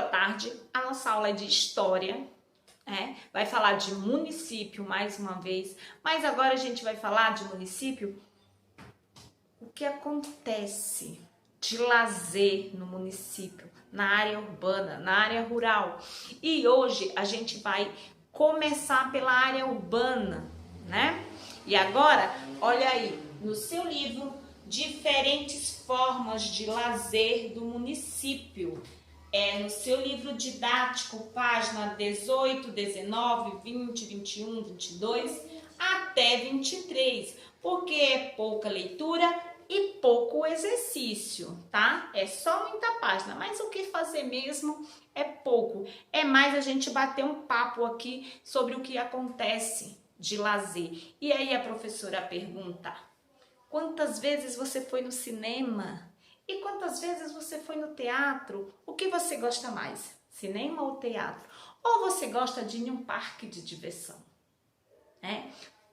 boa tarde. A nossa aula é de história, vai falar de município mais uma vez, mas agora a gente vai falar de município, o que acontece de lazer no município, na área urbana, na área rural. E hoje a gente vai começar pela área urbana, né? E agora, olha aí, no seu livro, diferentes formas de lazer do município. No seu livro didático, página 18, 19, 20, 21, 22 até 23, porque é pouca leitura e pouco exercício, tá? É só muita página, mas o que fazer mesmo é pouco. É mais a gente bater um papo aqui sobre o que acontece de lazer. E aí a professora pergunta: quantas vezes você foi no cinema? E quantas vezes você foi no teatro? O que você gosta mais? Cinema ou teatro? Ou você gosta de ir em um parque de diversão?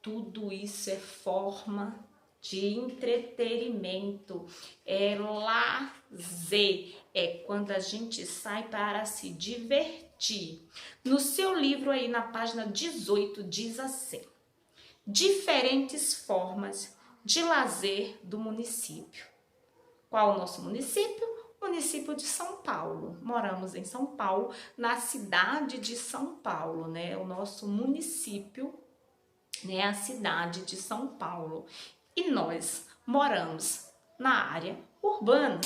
Tudo isso é forma de entretenimento, é lazer, é quando a gente sai para se divertir. No seu livro aí na página 18 diz assim: diferentes formas de lazer do município. Qual o nosso município? Município de São Paulo. Moramos em São Paulo, na cidade de São Paulo, né? O nosso município, né? A cidade de São Paulo. E nós moramos na área urbana.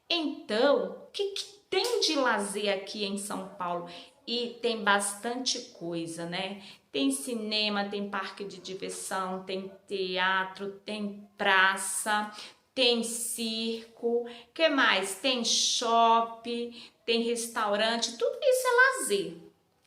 Então, o que tem de lazer aqui em São Paulo? E tem bastante coisa, né? Tem cinema, tem parque de diversão, tem teatro, tem praça, tem circo, que mais? Tem shopping, tem restaurante, tudo isso é lazer.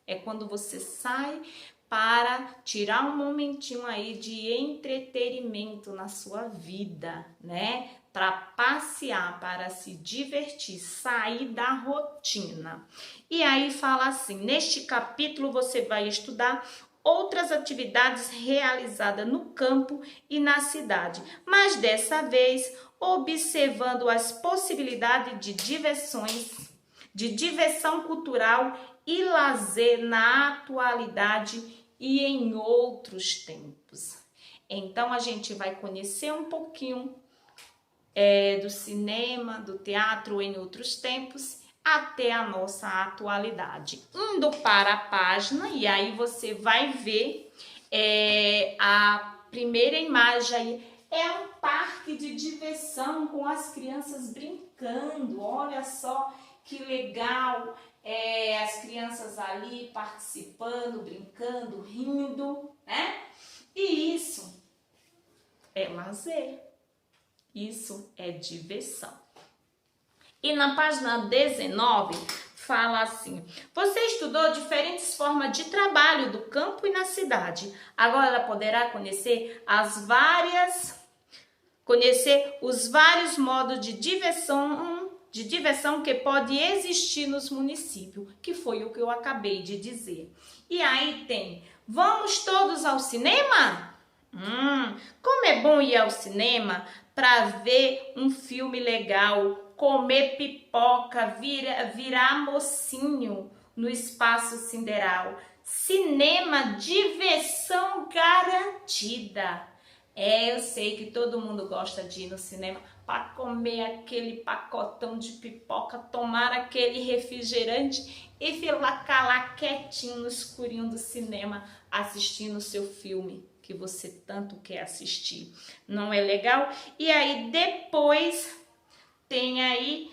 É quando você sai para tirar um momentinho aí de entretenimento na sua vida, né? Para passear, para se divertir, sair da rotina. E aí fala assim: neste capítulo você vai estudar outras atividades realizadas no campo e na cidade, mas dessa vez observando as possibilidades de diversão cultural e lazer na atualidade e em outros tempos. Então a gente vai conhecer um pouquinho do cinema, do teatro em outros tempos, até a nossa atualidade. Indo para a página, e aí você vai ver a primeira imagem aí, é um parque de diversão com as crianças brincando. Olha só que legal, as crianças ali participando, brincando, rindo, né? E isso é lazer, isso é diversão. E na página 19 fala assim: você estudou diferentes formas de trabalho do campo e na cidade. Agora ela poderá conhecer os vários modos de diversão que pode existir nos municípios, que foi o que eu acabei de dizer. E aí tem: vamos todos ao cinema? Como é bom ir ao cinema para ver um filme legal, comer pipoca, virar mocinho no espaço sideral. Cinema, diversão garantida. Eu sei que todo mundo gosta de ir no cinema para comer aquele pacotão de pipoca, tomar aquele refrigerante e ficar lá quietinho no escurinho do cinema assistindo o seu filme que você tanto quer assistir. Não é legal? E aí depois tem aí,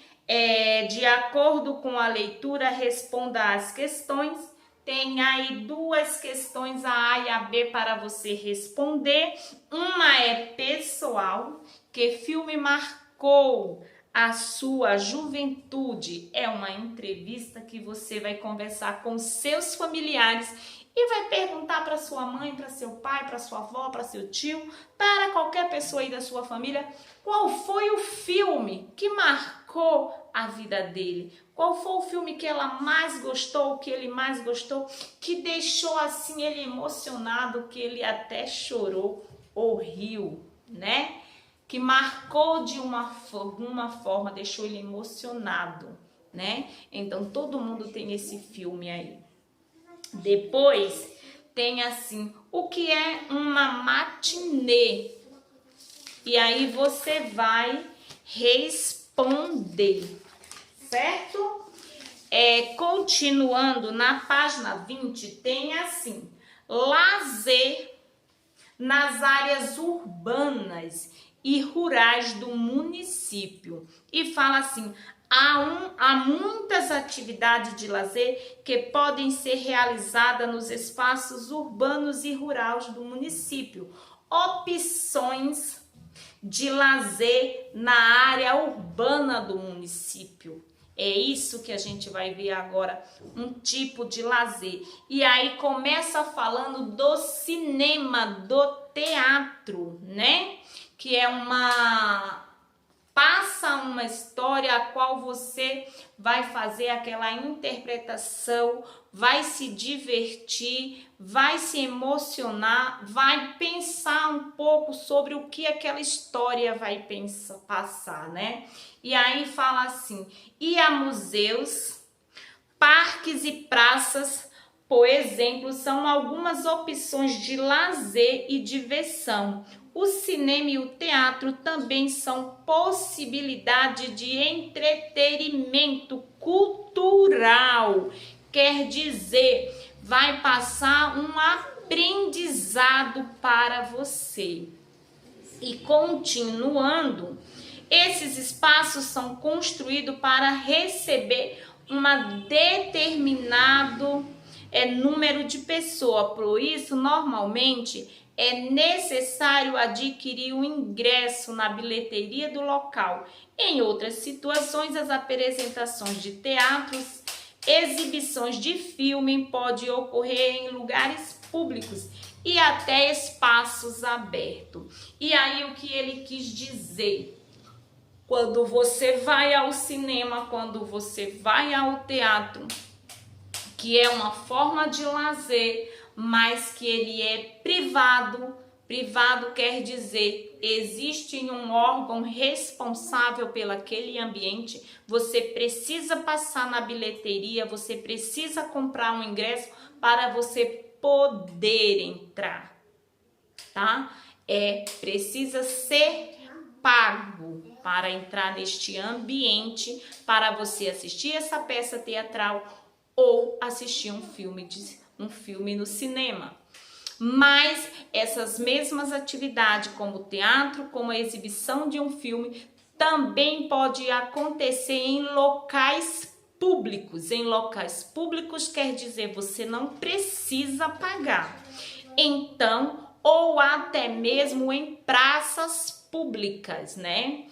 de acordo com a leitura, responda às questões. Tem aí duas questões, a A e a B, para você responder. Uma é pessoal: que filme marcou a sua juventude? É uma entrevista que você vai conversar com seus familiares e vai perguntar para sua mãe, para seu pai, para sua avó, para seu tio, para qualquer pessoa aí da sua família, qual foi o filme que marcou a vida dele? Qual foi o filme que ela mais gostou, que ele mais gostou, que deixou assim ele emocionado, que ele até chorou ou riu, né? Que marcou de alguma forma, deixou ele emocionado, né? Então todo mundo tem esse filme aí. Depois tem assim, o que é uma matinê? E aí você vai responder, certo? Continuando na página 20, tem assim, lazer nas áreas urbanas e rurais do município. E fala assim, há muitas atividades de lazer que podem ser realizadas nos espaços urbanos e rurais do município. Opções de lazer na área urbana do município. É isso que a gente vai ver agora, um tipo de lazer. E aí começa falando do cinema, do teatro, né? Que é passa uma história a qual você vai fazer aquela interpretação, vai se divertir, vai se emocionar, vai pensar um pouco sobre o que aquela história vai passar, né? E aí fala assim, ir a museus, parques e praças, por exemplo, são algumas opções de lazer e diversão. O cinema e o teatro também são possibilidade de entretenimento cultural. Quer dizer, vai passar um aprendizado para você. E continuando, esses espaços são construídos para receber determinado número de pessoas. Por isso, normalmente, é necessário adquirir o ingresso na bilheteria do local. Em outras situações, as apresentações de teatros, exibições de filme podem ocorrer em lugares públicos e até espaços abertos. E aí o que ele quis dizer? Quando você vai ao cinema, quando você vai ao teatro, que é uma forma de lazer, mas que ele é privado. Privado quer dizer, existe um órgão responsável pelo aquele ambiente, você precisa passar na bilheteria, você precisa comprar um ingresso para você poder entrar, tá? Precisa ser pago para entrar neste ambiente, para você assistir essa peça teatral ou assistir um filme no cinema. Mas essas mesmas atividades, como o teatro, como a exibição de um filme, também pode acontecer em locais públicos. Em locais públicos quer dizer, você não precisa pagar. Então, ou até mesmo em praças públicas, né?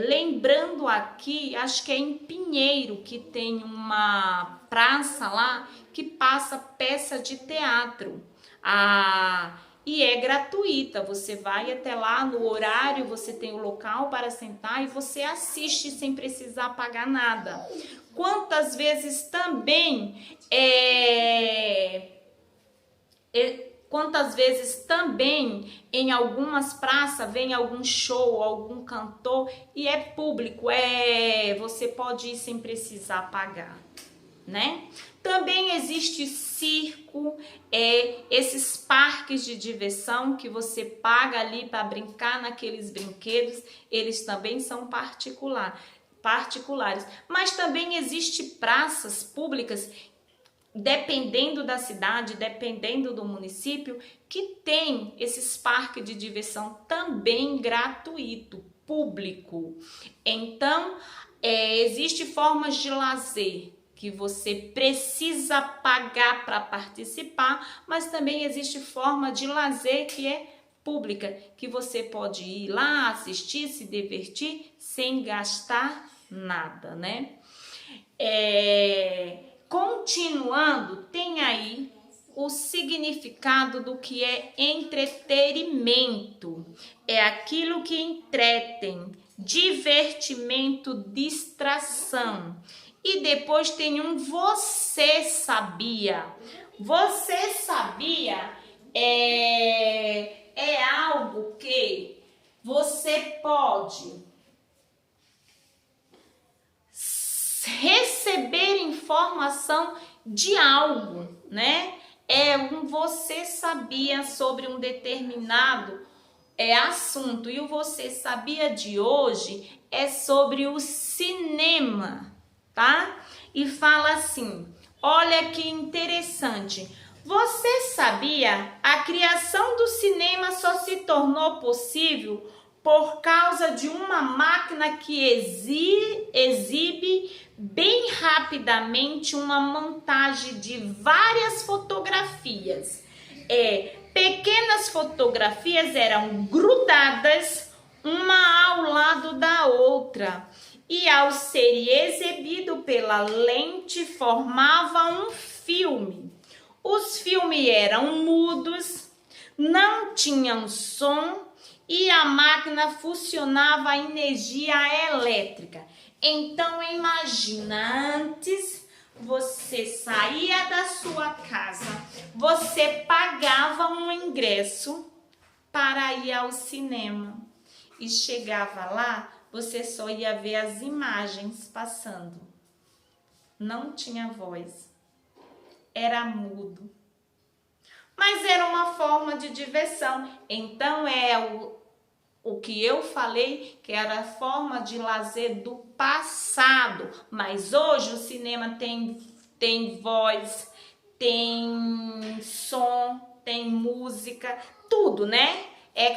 Lembrando aqui, acho que é em Pinheiro que tem uma praça lá que passa peça de teatro. E é gratuita, você vai até lá no horário, você tem o local para sentar e você assiste sem precisar pagar nada. Quantas vezes também em algumas praças vem algum show, algum cantor e é público, você pode ir sem precisar pagar, né? Também existe circo, esses parques de diversão que você paga ali para brincar naqueles brinquedos, eles também são particulares. Mas também existe praças públicas, dependendo da cidade, dependendo do município, que tem esses parques de diversão também gratuito, público. Então, existe formas de lazer que você precisa pagar para participar, mas também existe forma de lazer que é pública, que você pode ir lá assistir, se divertir sem gastar nada, né? Continuando, tem aí o significado do que é entretenimento. É aquilo que entretém, divertimento, distração. E depois tem um você sabia. Você sabia é algo que você pode receber informação de algo, né? Você sabia sobre um determinado assunto, e o Você Sabia de hoje é sobre o cinema, tá? E fala assim, olha que interessante, você sabia? A criação do cinema só se tornou possível por causa de uma máquina que exibe bem rapidamente uma montagem de várias fotografias. Pequenas fotografias eram grudadas uma ao lado da outra e, ao ser exibido pela lente, formava um filme. Os filmes eram mudos, não tinham som e a máquina funcionava a energia elétrica. Então imagina, antes você saía da sua casa, você pagava um ingresso para ir ao cinema e chegava lá, você só ia ver as imagens passando. Não tinha voz, era mudo. Mas era uma forma de diversão. Então o que eu falei que era a forma de lazer do passado. Mas hoje o cinema tem voz, tem som, tem música, tudo, né?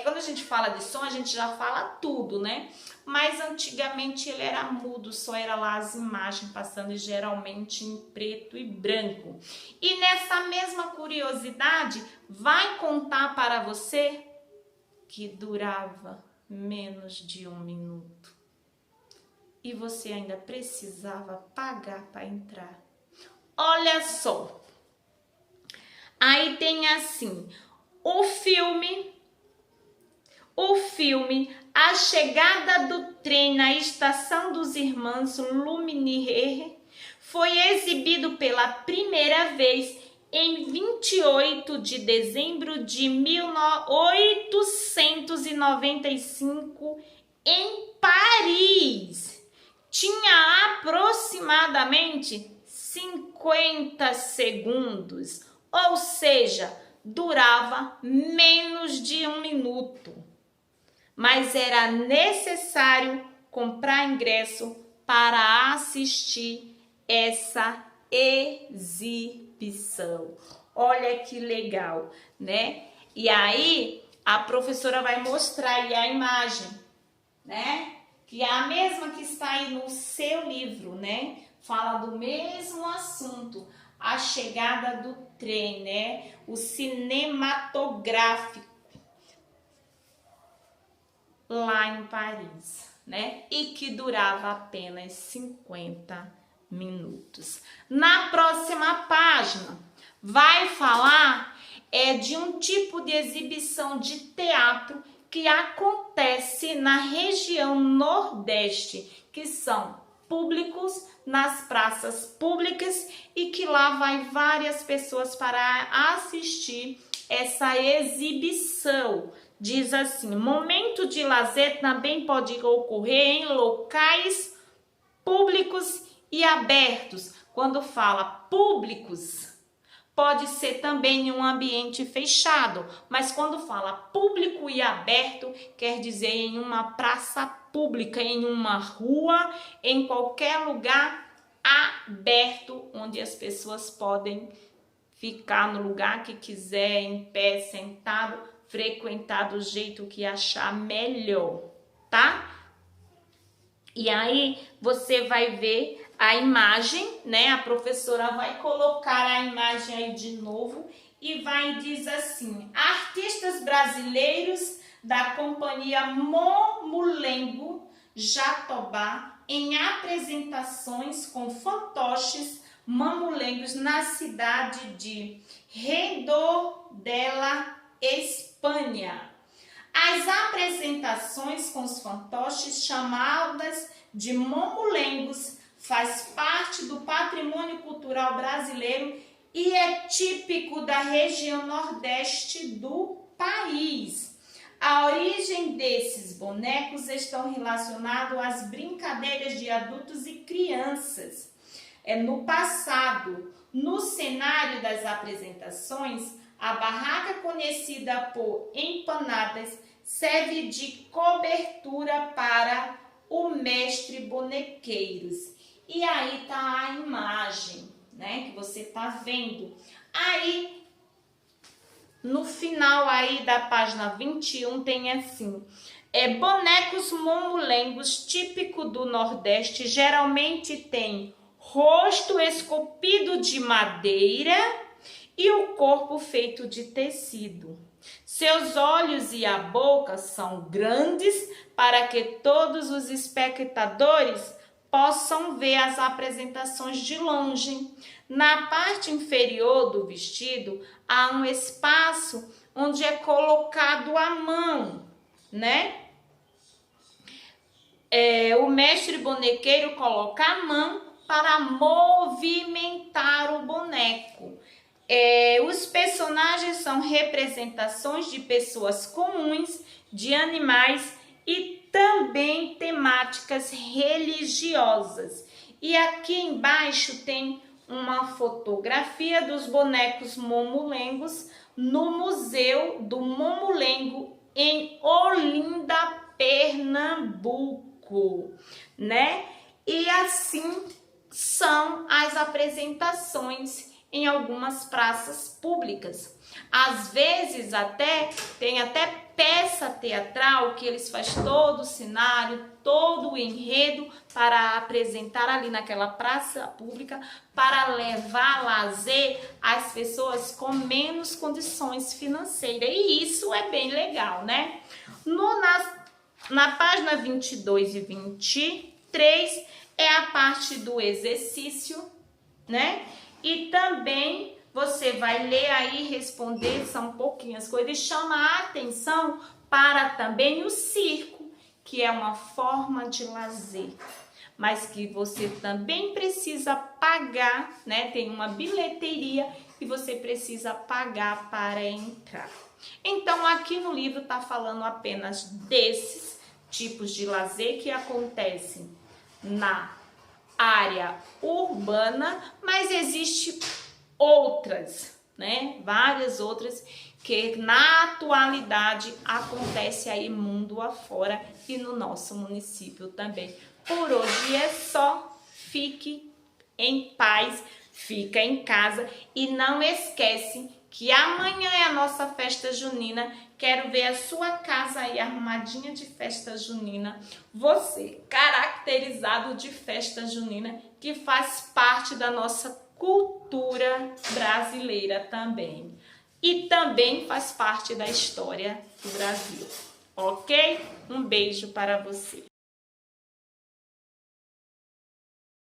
Quando a gente fala de som, a gente já fala tudo, né? Mas antigamente ele era mudo, só era lá as imagens passando, e geralmente em preto e branco. E nessa mesma curiosidade, vai contar para você que durava menos de 1 minuto. E você ainda precisava pagar para entrar. Olha só. Aí tem assim, o filme A Chegada do Trem na Estação dos Irmãos Lumière foi exibido pela primeira vez em 28 de dezembro de 1895 em Paris. Tinha aproximadamente 50 segundos, ou seja, durava menos de 1 minuto. Mas era necessário comprar ingresso para assistir essa exibição. Olha que legal, né? E aí a professora vai mostrar aí a imagem, né? Que é a mesma que está aí no seu livro, né? Fala do mesmo assunto, a chegada do trem, né? O cinematográfico lá em Paris, né? E que durava apenas 50 minutos. Na próxima página vai falar de um tipo de exibição de teatro que acontece na região Nordeste, que são públicos nas praças públicas e que lá vai várias pessoas para assistir essa exibição. Diz assim, momento de lazer também pode ocorrer em locais públicos e abertos. Quando fala públicos, pode ser também em um ambiente fechado, mas quando fala público e aberto, quer dizer em uma praça pública, em uma rua, em qualquer lugar aberto, onde as pessoas podem ficar no lugar que quiser, em pé, sentado, frequentar do jeito que achar melhor, tá? E aí você vai ver a imagem, né? A professora vai colocar a imagem aí de novo e vai dizer assim: artistas brasileiros da companhia Mamulengo Jatobá em apresentações com fantoches mamulengos na cidade de Redondela, Espanha. As apresentações com os fantoches, chamadas de mamulengos, faz parte do patrimônio cultural brasileiro e é típico da região nordeste do país. A origem desses bonecos estão relacionados às brincadeiras de adultos e crianças. No passado, no cenário das apresentações, a barraca conhecida por empanadas serve de cobertura para o mestre bonequeiros. E aí tá a imagem, né, que você tá vendo. Aí, no final aí da página 21 tem assim: bonecos mamulengos típico do Nordeste geralmente tem rosto esculpido de madeira e o corpo feito de tecido. Seus olhos e a boca são grandes para que todos os espectadores possam ver as apresentações de longe. Na parte inferior do vestido há um espaço onde é colocado a mão, né? O mestre bonequeiro coloca a mão para movimentar o boneco. Os personagens são representações de pessoas comuns, de animais e também temáticas religiosas. E aqui embaixo tem uma fotografia dos bonecos mamulengos no Museu do Mamulengo em Olinda, Pernambuco, né? E assim são as apresentações em algumas praças públicas. Às vezes tem até peça teatral que eles fazem todo o cenário, todo o enredo para apresentar ali naquela praça pública, para levar lazer às pessoas com menos condições financeiras. E isso é bem legal, né? Na página 22 e 23 é a parte do exercício, né? E também você vai ler aí, responder, são pouquinhas coisas, e chama a atenção para também o circo, que é uma forma de lazer, mas que você também precisa pagar, né? Tem uma bilheteria e você precisa pagar para entrar. Então, aqui no livro está falando apenas desses tipos de lazer que acontecem na área urbana, mas existe outras, né? Várias outras que na atualidade acontece aí mundo afora e no nosso município também. Por hoje é só. Fique em paz, fica em casa e não esquece que amanhã é a nossa festa junina. Quero ver a sua casa aí arrumadinha de festa junina. Você, caracterizado de festa junina, que faz parte da nossa cultura brasileira também. E também faz parte da história do Brasil. Ok? Um beijo para você.